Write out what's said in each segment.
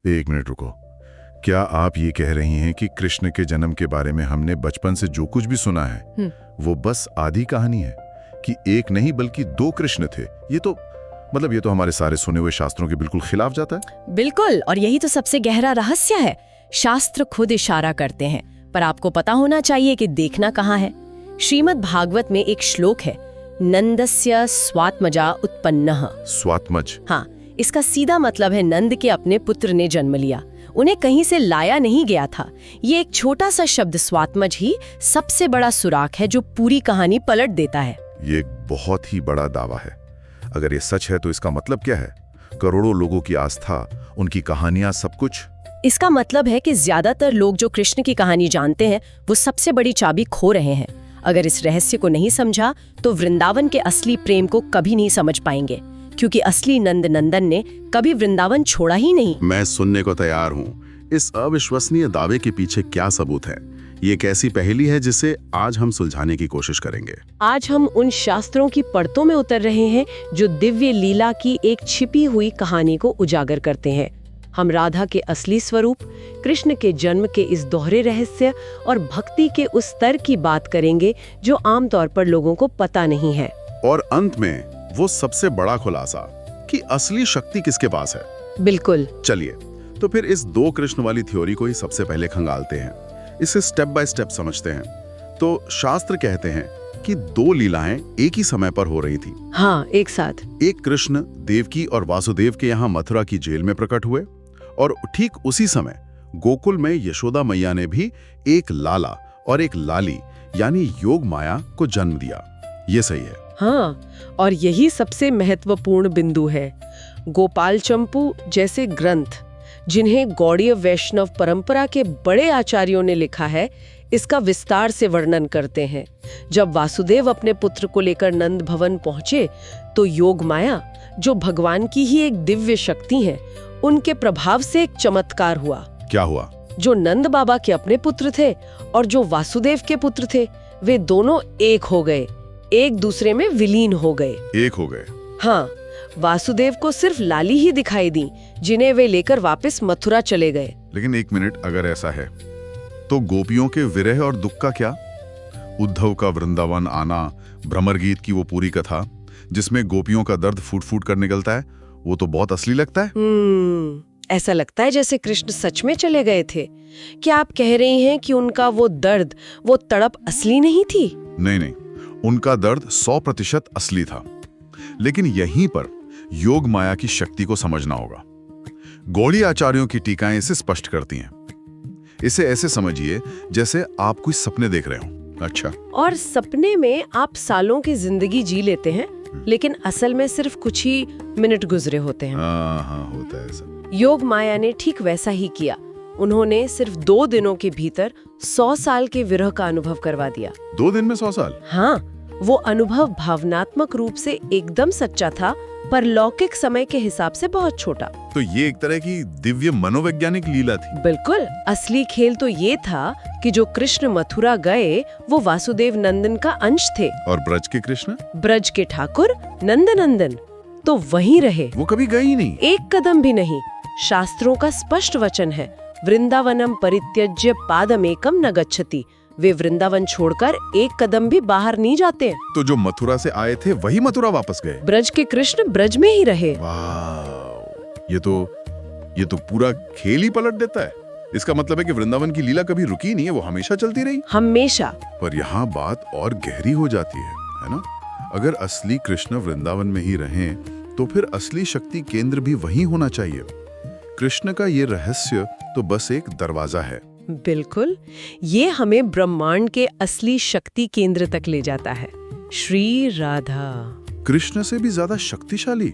एक मिनट रुको। क्या आप ये कह रही हैं कि कृष्ण के जन्म के बारे में हमने बचपन से जो कुछ भी सुना है वो बस आधी कहानी है, कि एक नहीं बल्कि दो कृष्ण थे? ये तो हमारे सारे सुने हुए शास्त्रों के बिल्कुल खिलाफ जाता है। बिल्कुल, और यही तो सबसे गहरा रहस्य है। शास्त्र खुद इशारा करते हैं, पर आपको पता होना चाहिए कि देखना कहाँ है। श्रीमद् भागवत में एक श्लोक है, नंदस्य स्वात्मजा उत्पन्नः। स्वात्मज? हाँ, इसका सीधा मतलब है नंद के अपने पुत्र ने जन्म लिया, उन्हें कहीं से लाया नहीं गया था। ये एक छोटा सा शब्द स्वात्मज ही सबसे बड़ा सुराख है जो पूरी कहानी पलट देता है। ये एक बहुत ही बड़ा दावा है। अगर ये सच है तो इसका मतलब क्या है? करोड़ों लोगों की आस्था, उनकी कहानियां, सब कुछ। इसका मतलब है कि ज्यादातर लोग जो कृष्ण की कहानी जानते हैं वो सबसे बड़ी चाबी खो रहे हैं। अगर इस रहस्य को नहीं समझा तो वृंदावन के असली प्रेम को कभी नहीं समझ पाएंगे, क्योंकि असली नंद नंदन ने कभी वृंदावन छोड़ा ही नहीं। मैं सुनने को तैयार हूँ। इस अविश्वसनीय दावे के पीछे क्या सबूत है? ये एक ऐसी पहेली है जिसे आज हम सुलझाने की कोशिश करेंगे। आज हम उन शास्त्रों की परतों में उतर रहे हैं जो दिव्य लीला की एक छिपी हुई कहानी को उजागर करते हैं। हम राधा के असली स्वरूप, कृष्ण के जन्म के इस दोहरे रहस्य और भक्ति के उस स्तर की बात करेंगे जो आमतौर पर लोगों को पता नहीं है। और अंत में वो सबसे बड़ा खुलासा कि असली शक्ति किसके पास है। बिल्कुल। चलिए, तो फिर इस दो कृष्ण वाली थ्योरी को ही सबसे पहले खंगालते हैं, इसे स्टेप बाय स्टेप समझते हैं। तो शास्त्र कहते हैं कि दो लीलाएं एक ही समय पर हो रही थी। हाँ, एक साथ। एक कृष्ण देवकी और वासुदेव के यहाँ मथुरा की जेल में प्रकट हुए, और ठीक उसी समय गोकुल में यशोदा मैया ने भी एक लाला और एक लाली यानी योग माया को जन्म दिया। ये सही है। हाँ, और यही सबसे महत्वपूर्ण बिंदु है। गोपाल चंपू जैसे ग्रंथ, जिन्हें गौड़ीय वैष्णव परंपरा के बड़े आचार्यों ने लिखा है, इसका विस्तार से वर्णन करते हैं। जब वासुदेव अपने पुत्र को लेकर नंद भवन पहुंचे तो योग माया, जो भगवान की ही एक दिव्य शक्ति है, उनके प्रभाव से एक चमत्कार हुआ। क्या हुआ? जो नंद बाबा के अपने पुत्र थे और जो वासुदेव के पुत्र थे, वे दोनों एक हो गए, एक दूसरे में विलीन हो गए। एक हो गए? हाँ, वासुदेव को सिर्फ लाली ही दिखाई दी, जिन्हें वे लेकर वापस मथुरा चले गए। लेकिन एक मिनट, अगर ऐसा है तो गोपियों के विरह और दुख का क्या? उद्धव का वृंदावन आना, भ्रमर गीत की वो पूरी कथा जिसमें गोपियों का दर्द फूट फूट कर निकलता है, वो तो बहुत असली लगता है। ऐसा लगता है जैसे कृष्ण सच में चले गए थे। क्या आप कह रही हैं कि उनका वो दर्द, वो तड़प असली नहीं थी? नहीं, उनका दर्द 100% असली था। लेकिन यहीं पर योग माया की शक्ति को समझना होगा। गौड़ी आचार्यों की टीकाएं इसे स्पष्ट करती हैं। इसे ऐसे समझिए जैसे आप कोई सपने देख रहे हो। अच्छा। और सपने में आप सालों की जिंदगी जी लेते हैं, लेकिन असल में सिर्फ कुछ ही मिनट गुजरे होते हैं। हाँ, होता है ऐसा। योग माया ने ठीक वैसा ही किया। उन्होंने सिर्फ 2 दिनों के भीतर 100 साल के विरह का अनुभव करवा दिया। 2 दिन में 100 साल? हाँ, वो अनुभव भावनात्मक रूप से एकदम सच्चा था, पर लौकिक समय के हिसाब से बहुत छोटा। तो ये एक तरह की दिव्य मनोवैज्ञानिक लीला थी। बिल्कुल। असली खेल तो ये था कि जो कृष्ण मथुरा गए वो वासुदेव नंदन का अंश थे। और ब्रज के कृष्ण? ब्रज के ठाकुर नंदनंदन तो वहीं रहे। वो कभी गए ही नहीं। एक कदम भी नहीं। शास्त्रों का स्पष्ट वचन है, वृंदावनम परित्यज्य पादमेकम न गच्छति। वे वृंदावन छोड़कर एक कदम भी बाहर नहीं जाते। तो जो मथुरा से आए थे वही मथुरा वापस गए? ब्रज के कृष्ण ब्रज में ही रहे। वाह, ये तो पूरा खेल ही पलट देता है। इसका मतलब है कि वृंदावन की लीला कभी रुकी नहीं है, वो हमेशा चलती रही। हमेशा। पर यहाँ बात और गहरी हो जाती है ना? अगर असली कृष्ण वृंदावन में ही रहें तो फिर असली शक्ति केंद्र भी वहीं होना चाहिए। कृष्ण का ये रहस्य तो बस एक दरवाजा है। बिल्कुल, ये हमें ब्रह्मांड के असली शक्ति केंद्र तक ले जाता है, श्री राधा। कृष्ण से भी ज्यादा शक्तिशाली?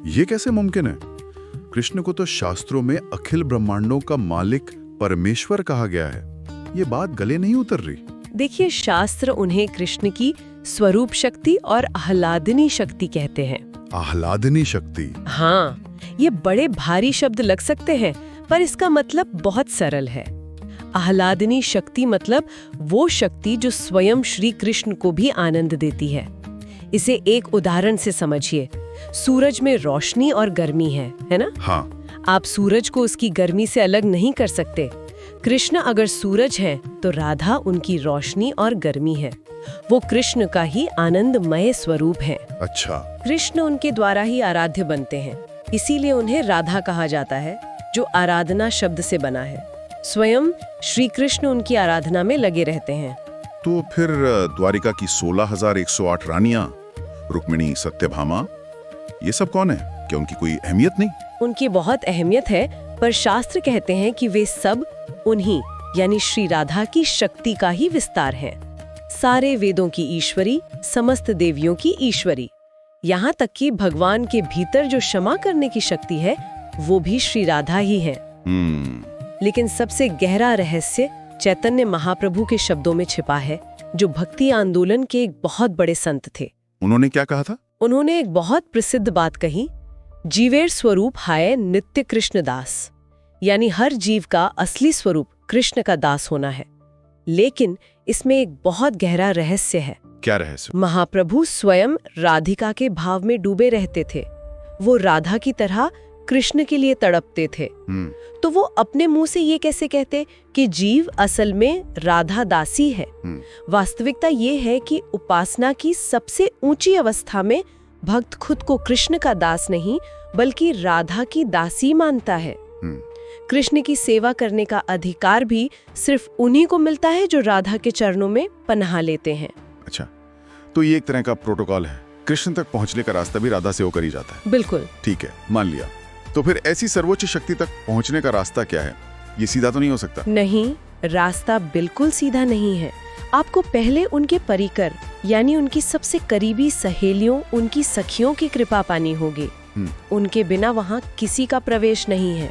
ये कैसे मुमकिन है? कृष्ण को तो शास्त्रों में अखिल ब्रह्मांडों का मालिक परमेश्वर कहा गया है। ये बात गले नहीं उतर रही। देखिए, शास्त्र उन्हें कृष्ण की स्वरूप शक्ति और आह्लादनी शक्ति कहते हैं। आह्लादनी शक्ति? हाँ, ये बड़े भारी शब्द लग सकते हैं, पर इसका मतलब बहुत सरल है। आह्लादनी शक्ति मतलब वो शक्ति जो स्वयं श्री कृष्ण को भी आनंद देती है। इसे एक उदाहरण से समझिए। सूरज में रोशनी और गर्मी है ना? हाँ। आप सूरज को उसकी गर्मी से अलग नहीं कर सकते। कृष्ण अगर सूरज हैं, तो राधा उनकी रोशनी और गर्मी है। वो कृष्ण का ही आनंदमय स्वरूप है। अच्छा। कृष्ण उनके द्वारा ही आराध्य बनते हैं, इसीलिए उन्हें राधा कहा जाता है, जो आराधना शब्द से बना है। स्वयं श्री कृष्ण उनकी आराधना में लगे रहते हैं। तो फिर द्वारिका की 16,108 रानियां, रुक्मिणी, सत्यभामा, ये सब कौन है? क्या उनकी कोई अहमियत नहीं? उनकी बहुत अहमियत है, पर शास्त्र कहते हैं कि वे सब उन्हीं यानी श्री राधा की शक्ति का ही विस्तार है। सारे वेदों की ईश्वरी, समस्त देवियों की ईश्वरी, यहाँ तक कि भगवान के भीतर जो क्षमा करने की शक्ति है, वो भी श्री राधा ही है। लेकिन सबसे गहरा रहस्य चैतन्य महाप्रभु के शब्दों में छिपा है, जो भक्ति आंदोलन के एक बहुत बड़े संत थे। उन्होंने क्या कहा था? उन्होंने एक बहुत प्रसिद्ध बात कही, जीवेर स्वरूप हाय नित्य कृष्ण दास, यानी हर जीव का असली स्वरूप कृष्ण का दास होना है। लेकिन इसमें एक बहुत गहरा रहस्य है। क्या रहस्य? महाप्रभु स्वयं राधिका के भाव में डूबे रहते थे। वो राधा की तरह कृष्ण के लिए तड़पते थे। तो वो अपने मुंह से ये कैसे कहते कि जीव असल में राधा दासी है? वास्तविकता ये है कि उपासना की सबसे ऊंची अवस्था में भक्त खुद को कृष्ण का दास नहीं, बल्कि राधा की दासी मानता है। कृष्ण की सेवा करने का अधिकार भी सिर्फ उन्हीं को मिलता है जो राधा के चरणों में पनाह लेते हैं। अच्छा, तो ये एक तरह का प्रोटोकॉल है। कृष्ण तक पहुंचने का रास्ता भी राधा से होकर ही जाता है। बिल्कुल। ठीक है, मान लिया। तो फिर ऐसी सर्वोच्च शक्ति तक पहुंचने का रास्ता क्या है? ये सीधा तो नहीं हो सकता। नहीं, रास्ता बिल्कुल सीधा नहीं है। आपको पहले उनके परिकर यानी उनकी सबसे करीबी सहेलियों, उनकी सखियों की कृपा पानी होगी। उनके बिना वहाँ किसी का प्रवेश नहीं है।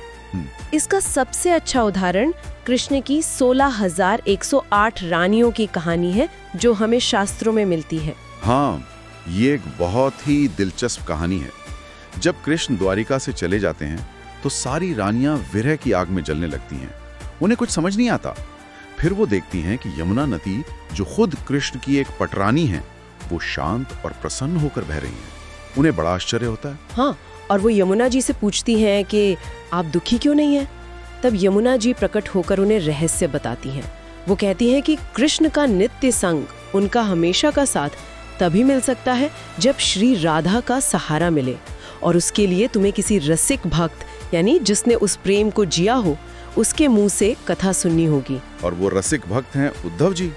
इसका सबसे अच्छा उदाहरण कृष्ण की 16,108 रानियों की कहानी है, जो हमें शास्त्रों में मिलती है। हाँ, ये एक बहुत ही दिलचस्प कहानी है। जब कृष्ण द्वारिका से चले जाते हैं तो सारी रानियां विरह की आग में जलने लगती हैं। उन्हें कुछ समझ नहीं आता। फिर वो देखती हैं कि यमुना नदी, जो खुद कृष्ण की एक पटरानी है, वो शांत और प्रसन्न होकर बह रही है। उन्हें बड़ा आश्चर्य होता है। हाँ, और वो यमुना जी से पूछती हैं कि आप दुखी क्यों नहीं हैं? तब यमुना जी प्रकट होकर उन्हें रहस्य बताती हैं। वो कहती हैं कि कृष्ण का नित्य संग, उनका हमेशा का साथ तभी मिल सकता है जब श्री राधा का सहारा मिले, और उसके लिए तुम्हें किसी रसिक भक्त यानी जिसने उस प्रेम को जिया हो, उसके मुंह से कथा सुननी होगी। और वो रसिक भक्त हैं उद्धव जी।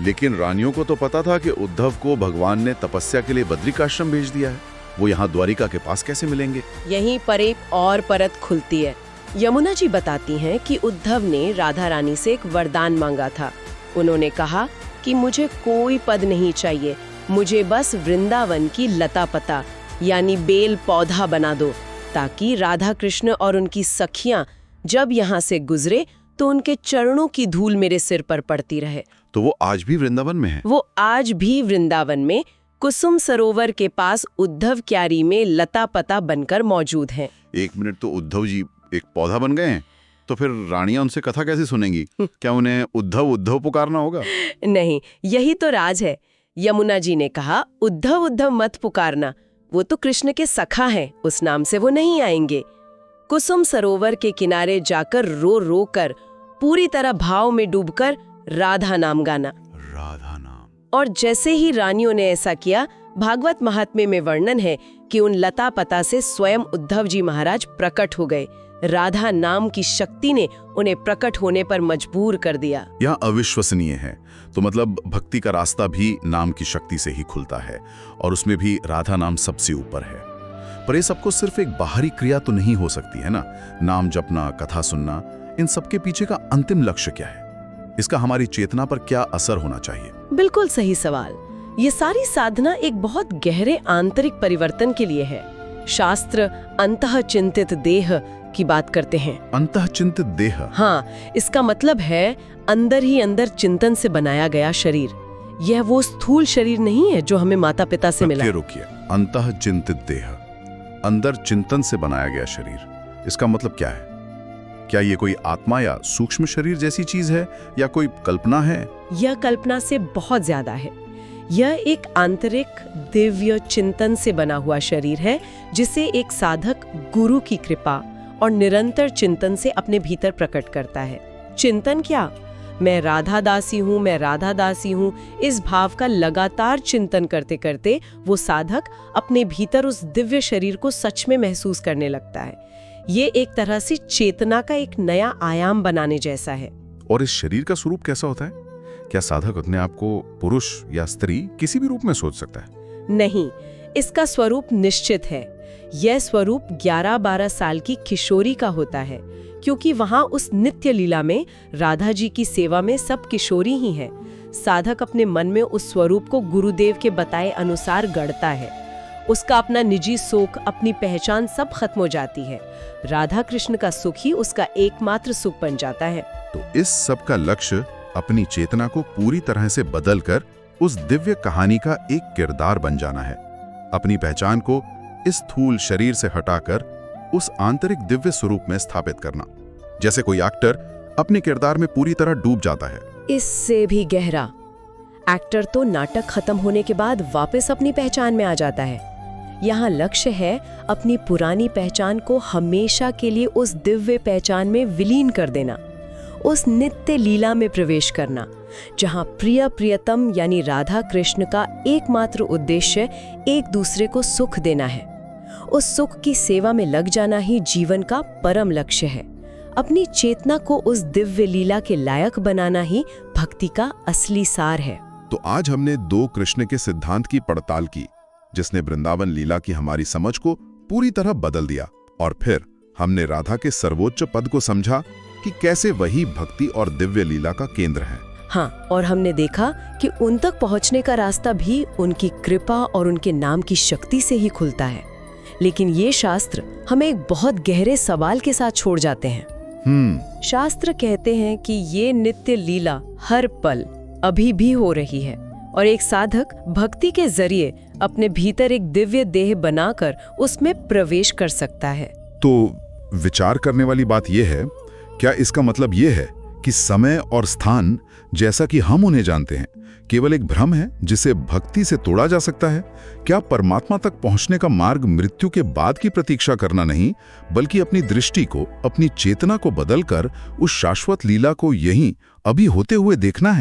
लेकिन रानियों को तो पता था कि उद्धव को भगवान ने तपस्या के लिए बद्रिकाश्रम भेज दिया है। वो यहाँ द्वारिका के पास कैसे मिलेंगे? यहीं पर एक और परत खुलती है। यमुना जी बताती हैं कि उद्धव ने राधा रानी से एक वरदान मांगा था। उन्होंने कहा कि मुझे कोई पद नहीं चाहिए, मुझे बस वृंदावन की लता पता यानी बेल पौधा बना दो, ताकि राधा कृष्ण और उनकी सखियां जब यहाँ से गुजरे तो उनके चरणों की धूल मेरे सिर पर पड़ती रहे। तो वो आज भी वृंदावन में है? वो आज भी वृंदावन में कुसुम सरोवर के पास उद्धव क्यारी में लता पता बनकर मौजूद हैं। एक मिनट, तो उद्धव जी एक पौधा बन गए हैं, तो फिर रानियां उनसे कथा कैसे सुनेंगी? क्या उन्हें उद्धव उद्धव पुकारना होगा? नहीं, यही तो राज है। यमुना जी ने कहा, उद्धव उद्धव मत पुकारना, वो तो कृष्ण के सखा हैं, उस नाम से वो नहीं आएंगे। कुसुम सरोवर के किनारे जाकर रो रो कर, पूरी तरह भाव में डूबकर राधा नाम गाना। राधा नाम। और जैसे ही रानियों ने ऐसा किया, भागवत महात्म्य में वर्णन है कि उन लता पता से स्वयं उद्धव जी महाराज प्रकट हो गए। राधा नाम की शक्ति ने उन्हें प्रकट होने पर मजबूर कर दिया। यह अविश्वसनीय है। तो मतलब भक्ति का रास्ता भी नाम की शक्ति से ही खुलता है, और उसमें भी राधा नाम सबसे ऊपर है। पर ये सबको सिर्फ एक बाहरी क्रिया तो नहीं हो सकती है ना? नाम जपना, कथा सुनना, इन सबके पीछे का अंतिम लक्ष्य क्या है? इसका हमारी चेतना पर क्या असर होना चाहिए? बिल्कुल सही सवाल। ये सारी साधना एक बहुत गहरे आंतरिक परिवर्तन के लिए है। शास्त्र अंतः चिंतित देह की बात करते हैं। अंतः चिंतित देह? हाँ, इसका मतलब है अंदर ही अंदर चिंतन से बनाया गया शरीर। यह वो स्थूल शरीर नहीं है जो हमें माता पिता से मिला। रुकिए, अंतः चिंतित देह, अंदर चिंतन से बनाया गया शरीर, इसका मतलब क्या है? क्या ये कोई आत्मा या सूक्ष्म शरीर जैसी चीज है, या कोई कल्पना है? यह कल्पना से बहुत ज्यादा है। यह एक आंतरिक दिव्य चिंतन से बना हुआ शरीर है, जिसे एक साधक गुरु की कृपा और निरंतर चिंतन से अपने भीतर प्रकट करता है। चिंतन क्या? मैं राधा दासी हूँ, मैं राधा दासी हूँ। इस भाव का लगातार चिंतन करते करते वो साधक अपने भीतर उस दिव्य शरीर को सच में महसूस करने लगता है। ये एक तरह से चेतना का एक नया आयाम बनाने जैसा है। और इस शरीर का स्वरूप कैसा होता है? क्या साधक अपने आप को पुरुष या स्त्री किसी भी रूप में सोच सकता है? नहीं, इसका स्वरूप निश्चित है। यह स्वरूप 11-12 साल की किशोरी का होता है, क्योंकि वहां उस नित्य लीला में राधा जी की सेवा में सब किशोरी ही हैं। साधक अपने मन में उस स्वरूप को गुरुदेव के बताए अनुसार गढ़ता है। उसका अपना निजी सुख, अपनी पहचान सब खत्म हो जाती है। राधा कृष्ण का सुख ही उसका एकमात्र सुख बन जाता है। तो इस सब का लक्ष्य अपनी चेतना को पूरी तरह से बदलकर उस दिव्य कहानी का एक किरदार बन जाना है। अपनी पहचान को इस स्थूल शरीर से हटाकर उस आंतरिक दिव्य स्वरूप में स्थापित करना। जैसे कोई एक्टर अपने किरदार में पूरी तरह डूब जाता है। इससे भी गहरा, एक्टर तो नाटक खत्म होने के बाद वापस अपनी पहचान में आ जाता है। यहाँ लक्ष्य है अपनी पुरानी पहचान को हमेशा के लिए उस दिव्य पहचान में विलीन कर देना, उस नित्य लीला में प्रवेश करना, जहाँ प्रिय प्रियतम यानी राधा कृष्ण का एकमात्र उद्देश्य एक दूसरे को सुख देना है। उस सुख की सेवा में लग जाना ही जीवन का परम लक्ष्य है। अपनी चेतना को उस दिव्य लीला के लायक बनाना ही भक्ति का असली सार है। तो आज हमने 2 कृष्ण के सिद्धांत की पड़ताल की, जिसने वृंदावन लीला की हमारी समझ को पूरी तरह बदल दिया। और फिर हमने राधा के सर्वोच्च पद को समझा कि कैसे वही भक्ति और दिव्य लीला का केंद्र है। हाँ, और हमने देखा कि उन तक पहुंचने का रास्ता भी उनकी कृपा और उनके नाम की शक्ति से ही खुलता है। लेकिन ये शास्त्र हमें एक बहुत गहरे सवाल के साथ छोड़ जाते हैं। शास्त्र कहते हैं कि ये नित्य लीला हर पल अभी भी हो रही है, और एक साधक भक्ति के जरिए अपने भीतर एक दिव्य देह बनाकर उसमें प्रवेश कर सकता है। तो विचार करने वाली बात यह है, क्या इसका मतलब यह है कि समय और स्थान जैसा कि हम उन्हें जानते हैं केवल एक भ्रम है जिसे भक्ति से तोड़ा जा सकता है? क्या परमात्मा तक पहुंचने का मार्ग मृत्यु के बाद की प्रतीक्षा करना नहीं, बल्कि अपनी दृष्टि को, अपनी चेतना को बदलकर उस शाश्वत लीला को यहीं अभी होते हुए देखना है?